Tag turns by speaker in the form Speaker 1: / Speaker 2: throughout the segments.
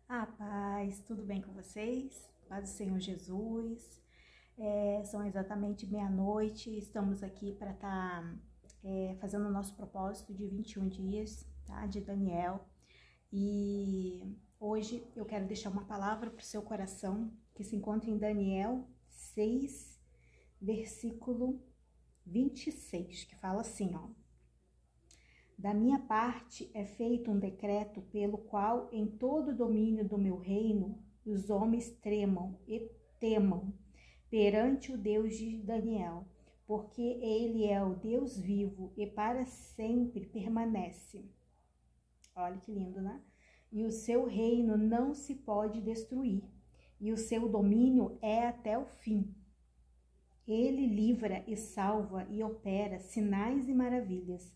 Speaker 1: Paz, tudo bem com vocês? Paz do Senhor Jesus. São exatamente meia-noite, estamos aqui para estar fazendo o nosso propósito de 21 dias, tá? De Daniel. E hoje eu quero deixar uma palavra para o seu coração, que se encontra em Daniel 6, versículo 26, que fala assim, ó. Da minha parte é feito um decreto pelo qual em todo o domínio do meu reino os homens tremam e temam perante o Deus de Daniel, porque ele é o Deus vivo e para sempre permanece. Olha que lindo, né? E o seu reino não se pode destruir, e o seu domínio é até o fim. Ele livra e salva e opera sinais e maravilhas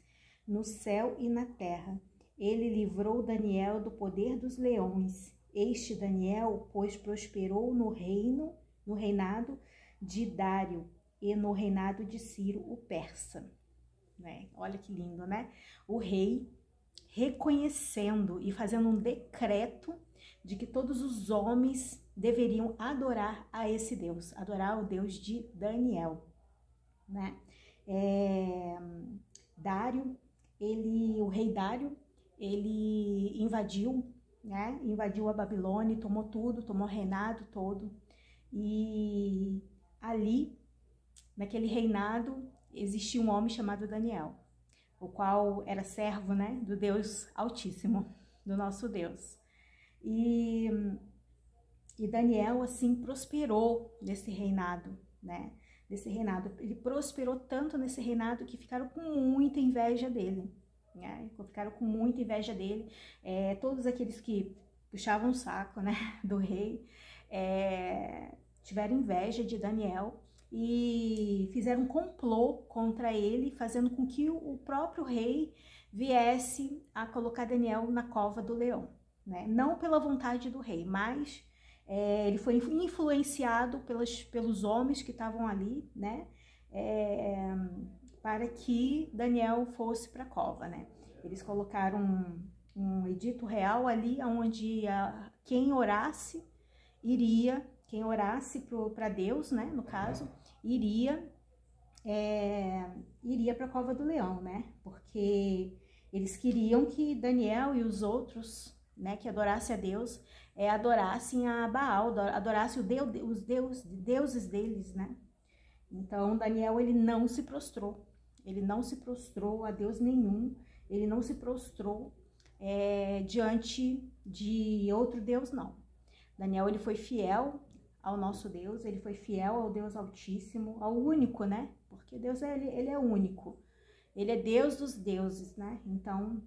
Speaker 1: no céu e na terra. Ele livrou Daniel do poder dos leões. Este Daniel, pois, prosperou no reinado de Dário e no reinado de Ciro, o persa. Olha que lindo, né? O rei reconhecendo e fazendo um decreto de que todos os homens deveriam adorar a esse Deus, adorar o Deus de Daniel, né? Dário, o rei Dário, ele invadiu, né? Invadiu a Babilônia, tomou tudo, tomou o reinado todo. E ali, naquele reinado, existia um homem chamado Daniel, o qual era servo, né, do Deus Altíssimo, do nosso Deus. E Daniel, assim, prosperou nesse reinado, né? Desse reinado. Ele prosperou tanto nesse reinado que ficaram com muita inveja dele, né? Ficaram com muita inveja dele. Todos aqueles que puxavam o saco, né, do rei, tiveram inveja de Daniel e fizeram um complô contra ele, fazendo com que o próprio rei viesse a colocar Daniel na cova do leão, né? Não pela vontade do rei, mas ele foi influenciado pelos homens que estavam ali, né? Para que Daniel fosse para a cova, né? Eles colocaram um edito real ali, onde quem orasse para Deus, né? No caso, iria para a cova do leão, né? Porque eles queriam que Daniel e os outros, né, que adorassem a Deus, adorassem a Baal, adorassem os deuses deles, né? Então Daniel, ele não se prostrou a Deus nenhum, ele não se prostrou diante de outro Deus, não. Daniel, ele foi fiel ao nosso Deus, ele foi fiel ao Deus Altíssimo, ao único, né? Porque Deus, ele é único, ele é Deus dos deuses, né? Então,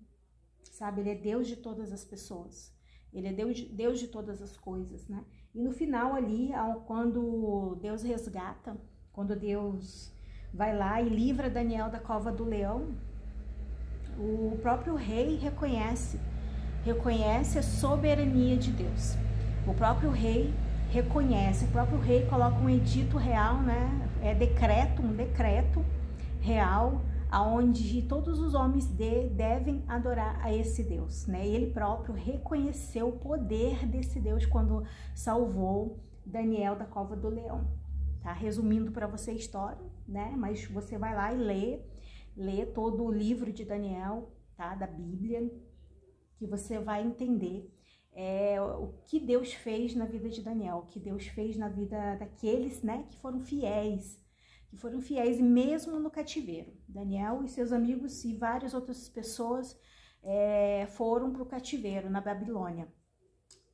Speaker 1: sabe, ele é Deus de todas as pessoas, ele é Deus de todas as coisas, né? E no final ali, quando Deus resgata, quando Deus vai lá e livra Daniel da cova do leão, o próprio rei reconhece a soberania de Deus. O próprio rei reconhece, o próprio rei coloca um edito real, né? Um decreto real, aonde todos os homens devem adorar a esse Deus, né? Ele próprio reconheceu o poder desse Deus quando salvou Daniel da cova do leão. Tá resumindo para você a história, né? Mas você vai lá e lê todo o livro de Daniel, tá? Da Bíblia, que você vai entender o que Deus fez na vida de Daniel, o que Deus fez na vida daqueles, né, que foram fiéis mesmo no cativeiro. Daniel e seus amigos e várias outras pessoas foram para o cativeiro na Babilônia,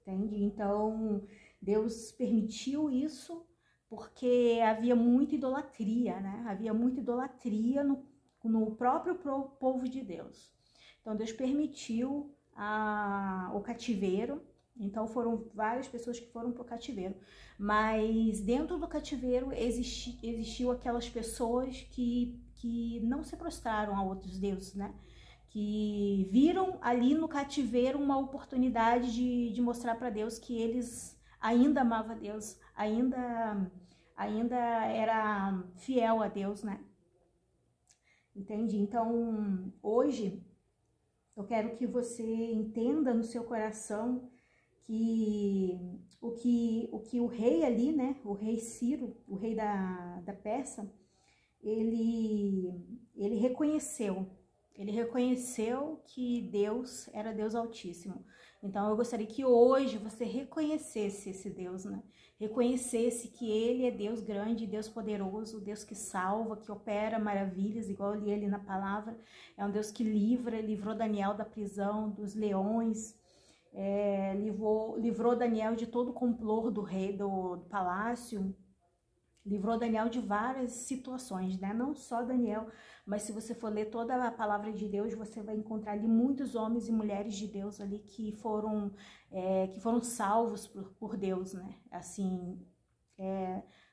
Speaker 1: entende? Então Deus permitiu isso porque havia muita idolatria, né? Havia muita idolatria no próprio povo de Deus. Então Deus permitiu o cativeiro. Então foram várias pessoas que foram para o cativeiro, mas dentro do cativeiro existiu aquelas pessoas que não se prostraram a outros deuses, né? Que viram ali no cativeiro uma oportunidade de mostrar para Deus que eles ainda amavam a Deus, ainda era fiel a Deus, né? Entende? Então hoje eu quero que você entenda no seu coração que o rei ali, né, o rei Ciro, o rei da Pérsia, ele reconheceu que Deus era Deus Altíssimo. Então eu gostaria que hoje você reconhecesse esse Deus, né? Reconhecesse que Ele é Deus grande, Deus poderoso, Deus que salva, que opera maravilhas, igual eu li ali na palavra. É um Deus que livrou Daniel da prisão, dos leões, livrou Daniel de todo o complô do rei do palácio, livrou Daniel de várias situações, né? Não só Daniel, mas se você for ler toda a palavra de Deus, você vai encontrar ali muitos homens e mulheres de Deus ali que foram salvos por Deus, né? Assim,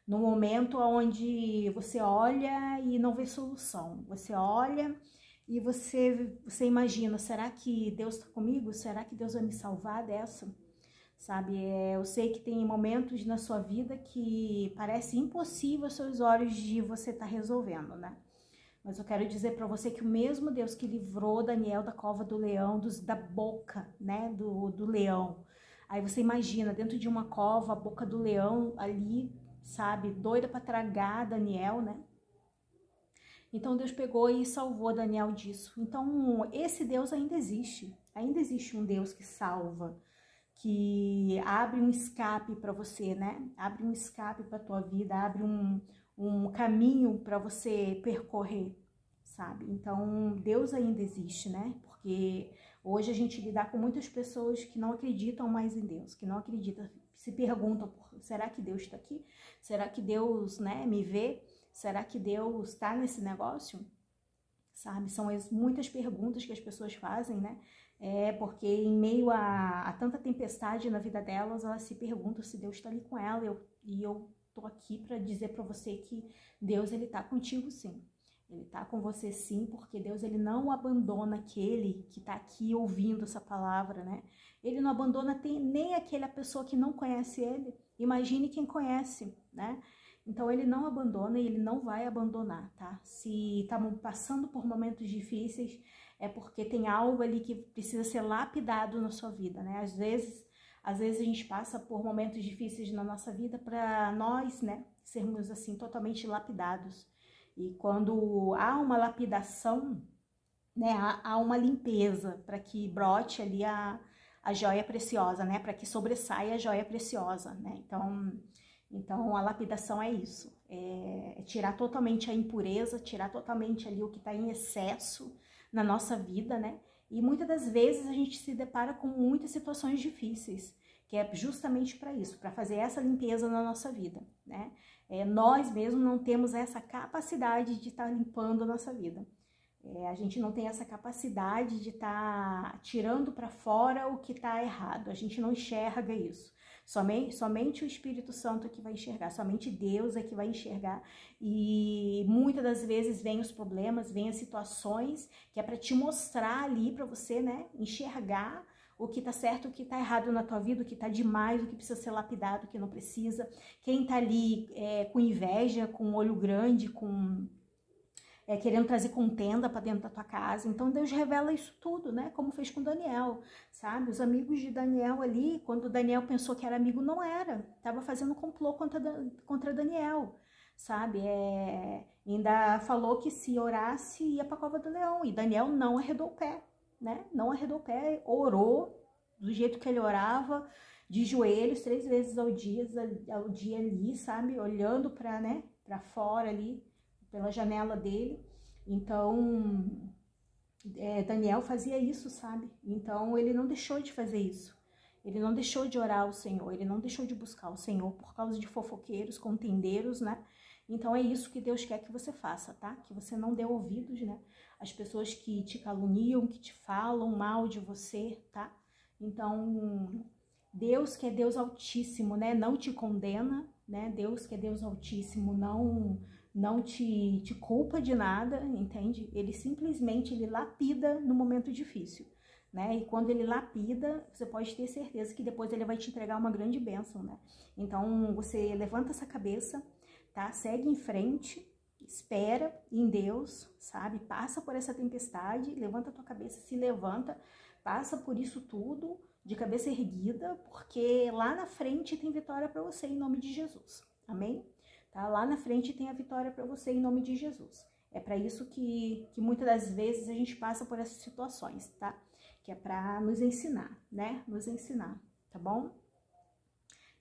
Speaker 1: no momento onde você olha e não vê solução, você olha e você imagina, será que Deus está comigo? Será que Deus vai me salvar dessa? Sabe, eu sei que tem momentos na sua vida que parece impossível aos seus olhos de você estar resolvendo, né? Mas eu quero dizer para você que o mesmo Deus que livrou Daniel da cova do leão, da boca, né, do leão. Aí você imagina, dentro de uma cova, a boca do leão ali, sabe, doida para tragar Daniel, né? Então Deus pegou e salvou Daniel disso. Então esse Deus ainda existe um Deus que salva, que abre um escape para você, né? Abre um escape para tua vida, abre um caminho para você percorrer, sabe? Então Deus ainda existe, né? Porque hoje a gente lida com muitas pessoas que não acreditam mais em Deus, que não acreditam, se perguntam, será que Deus está aqui? Será que Deus, né, me vê? Será que Deus está nesse negócio? Sabe, são muitas perguntas que as pessoas fazem, né? Porque em meio a tanta tempestade na vida delas, elas se perguntam se Deus está ali com ela. E eu tô aqui para dizer para você que Deus, ele tá contigo sim. Ele tá com você sim, porque Deus, ele não abandona aquele que tá aqui ouvindo essa palavra, né? Ele não abandona nem aquela pessoa que não conhece ele. Imagine quem conhece, né? Então ele não abandona e ele não vai abandonar, tá? Se estamos passando por momentos difíceis, é porque tem algo ali que precisa ser lapidado na sua vida, né? Às vezes a gente passa por momentos difíceis na nossa vida para nós, né, sermos assim totalmente lapidados. E quando há uma lapidação, né, há uma limpeza para que brote ali a joia preciosa, né? Para que sobressaia a joia preciosa, né? Então, a lapidação é isso, é tirar totalmente a impureza, tirar totalmente ali o que está em excesso na nossa vida, né? E muitas das vezes a gente se depara com muitas situações difíceis, que é justamente para isso, para fazer essa limpeza na nossa vida, né? Nós mesmos não temos essa capacidade de estar limpando a nossa vida. A gente não tem essa capacidade de estar tirando para fora o que está errado, a gente não enxerga isso. Somente o Espírito Santo é que vai enxergar, somente Deus é que vai enxergar. E muitas das vezes vem os problemas, vem as situações que é para te mostrar ali, para você, né, enxergar o que tá certo, o que tá errado na tua vida, o que tá demais, o que precisa ser lapidado, o que não precisa. Quem tá ali com inveja, com olho grande, querendo trazer contenda para dentro da tua casa. Então Deus revela isso tudo, né? Como fez com Daniel, sabe? Os amigos de Daniel ali, quando Daniel pensou que era amigo, não era. Estava fazendo complô contra Daniel, sabe? Ainda falou que se orasse ia para a cova do leão. E Daniel não arredou o pé, né? Não arredou o pé, orou do jeito que ele orava, de joelhos 3 vezes ao dia ali, sabe? Olhando para, né, para fora ali, pela janela dele. Então, Daniel fazia isso, sabe? Então, ele não deixou de fazer isso. Ele não deixou de orar ao Senhor, ele não deixou de buscar o Senhor por causa de fofoqueiros, contendeiros, né? Então, é isso que Deus quer que você faça, tá? Que você não dê ouvidos, né? As pessoas que te caluniam, que te falam mal de você, tá? Então, Deus, que é Deus Altíssimo, né? Não te condena, né? Deus, que é Deus Altíssimo, não te culpa de nada, entende? Ele simplesmente lapida no momento difícil, né? E quando ele lapida, você pode ter certeza que depois ele vai te entregar uma grande bênção, né? Então, você levanta essa cabeça, tá? Segue em frente, espera em Deus, sabe? Passa por essa tempestade, levanta a tua cabeça, se levanta, passa por isso tudo, de cabeça erguida, porque lá na frente tem vitória para você em nome de Jesus. Amém? Tá? Lá na frente tem a vitória para você em nome de Jesus. É para isso que muitas das vezes a gente passa por essas situações, tá? Que é para nos ensinar, né? Nos ensinar, tá bom?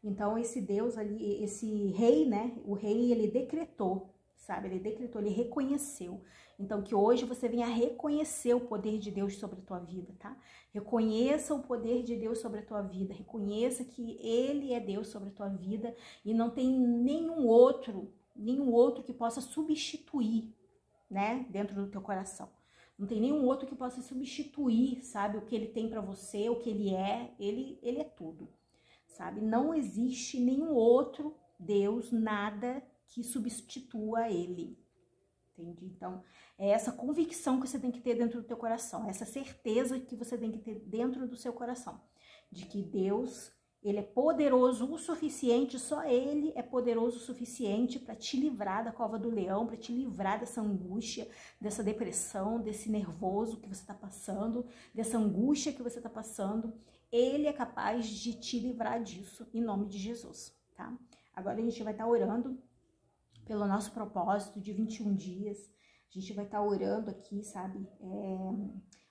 Speaker 1: Então, esse Deus ali, esse rei, né? O rei, ele decretou, sabe? Ele decretou, ele reconheceu. Então, que hoje você venha reconhecer o poder de Deus sobre a tua vida, tá? Reconheça o poder de Deus sobre a tua vida. Reconheça que Ele é Deus sobre a tua vida e não tem nenhum outro que possa substituir, né? Dentro do teu coração. Não tem nenhum outro que possa substituir, sabe? O que Ele tem para você, o que Ele é tudo. Sabe? Não existe nenhum outro Deus, nada que substitua Ele. Entende? Então, é essa convicção que você tem que ter dentro do teu coração, essa certeza que você tem que ter dentro do seu coração, de que Deus, Ele é poderoso o suficiente, só Ele é poderoso o suficiente para te livrar da cova do leão, para te livrar dessa angústia, dessa depressão, desse nervoso que você está passando, dessa angústia que você está passando. Ele é capaz de te livrar disso, em nome de Jesus, tá? Agora a gente vai estar orando pelo nosso propósito de 21 dias. A gente vai estar orando aqui, sabe?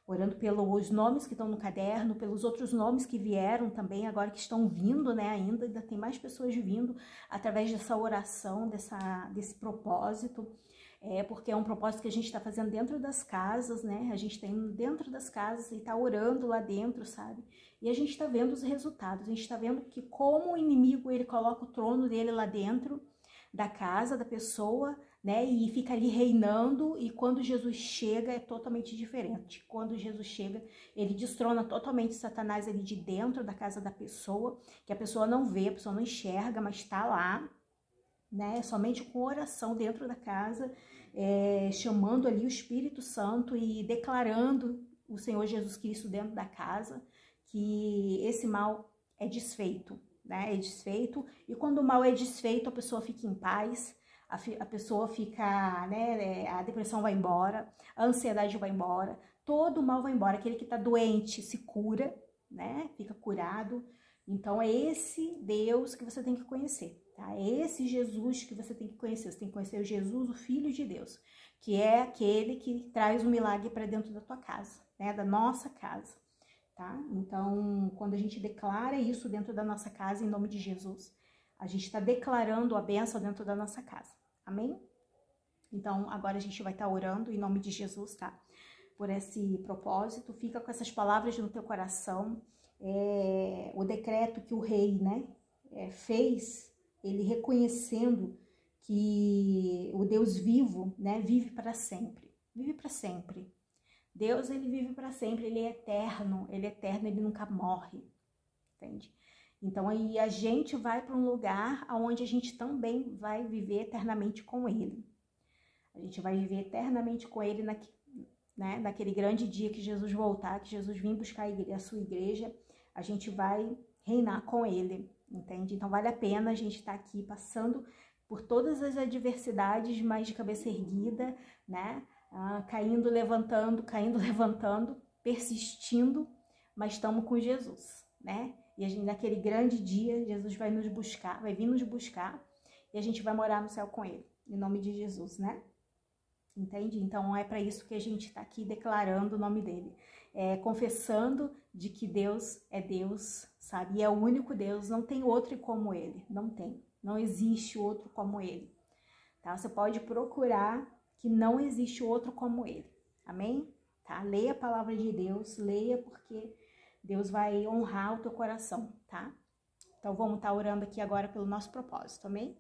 Speaker 1: Orando pelos nomes que estão no caderno, pelos outros nomes que vieram também, agora que estão vindo, né? Ainda tem mais pessoas vindo através dessa oração, desse propósito. Porque é um propósito que a gente está fazendo dentro das casas, né? A gente está indo dentro das casas e está orando lá dentro, sabe? E a gente está vendo os resultados, a gente está vendo que como o inimigo, ele coloca o trono dele lá dentro da casa da pessoa, né? E fica ali reinando, e quando Jesus chega é totalmente diferente. Quando Jesus chega, ele destrona totalmente Satanás ali de dentro da casa da pessoa, que a pessoa não vê, a pessoa não enxerga, mas está lá, né? Somente com oração dentro da casa, chamando ali o Espírito Santo e declarando o Senhor Jesus Cristo dentro da casa, que esse mal é desfeito, né? É desfeito, e quando o mal é desfeito, a pessoa fica em paz, a pessoa fica, né? A depressão vai embora, a ansiedade vai embora, todo o mal vai embora. Aquele que está doente se cura, né? Fica curado. Então, é esse Deus que você tem que conhecer, tá? É esse Jesus que você tem que conhecer. Você tem que conhecer o Jesus, o Filho de Deus, que é aquele que traz o milagre para dentro da tua casa, né? Da nossa casa, tá? Então, quando a gente declara isso dentro da nossa casa, em nome de Jesus, a gente está declarando a bênção dentro da nossa casa, amém? Então, agora a gente vai estar orando em nome de Jesus, tá? Por esse propósito, fica com essas palavras no teu coração. O decreto que o rei, né, fez, ele reconhecendo que o Deus vivo, né, vive para sempre, vive para sempre. Deus, ele vive para sempre, ele é eterno, ele nunca morre, entende? Então aí a gente vai para um lugar onde a gente também vai viver eternamente com ele. A gente vai viver eternamente com ele né, naquele grande dia que Jesus voltar, que Jesus vir buscar a sua igreja, a gente vai reinar com ele, entende? Então vale a pena a gente estar aqui passando por todas as adversidades, mas de cabeça erguida, né? Caindo, levantando, persistindo, mas estamos com Jesus, né? E a gente, naquele grande dia, Jesus vai nos buscar, vai vir nos buscar, e a gente vai morar no céu com ele, em nome de Jesus, né? Entende? Então é para isso que a gente está aqui declarando o nome dele, confessando de que Deus é Deus, sabe? E é o único Deus, não tem outro como ele, não existe outro como ele, tá? Você pode procurar que não existe outro como ele, amém? Tá? Leia a palavra de Deus, leia porque Deus vai honrar o teu coração, tá? Então vamos estar orando aqui agora pelo nosso propósito, amém?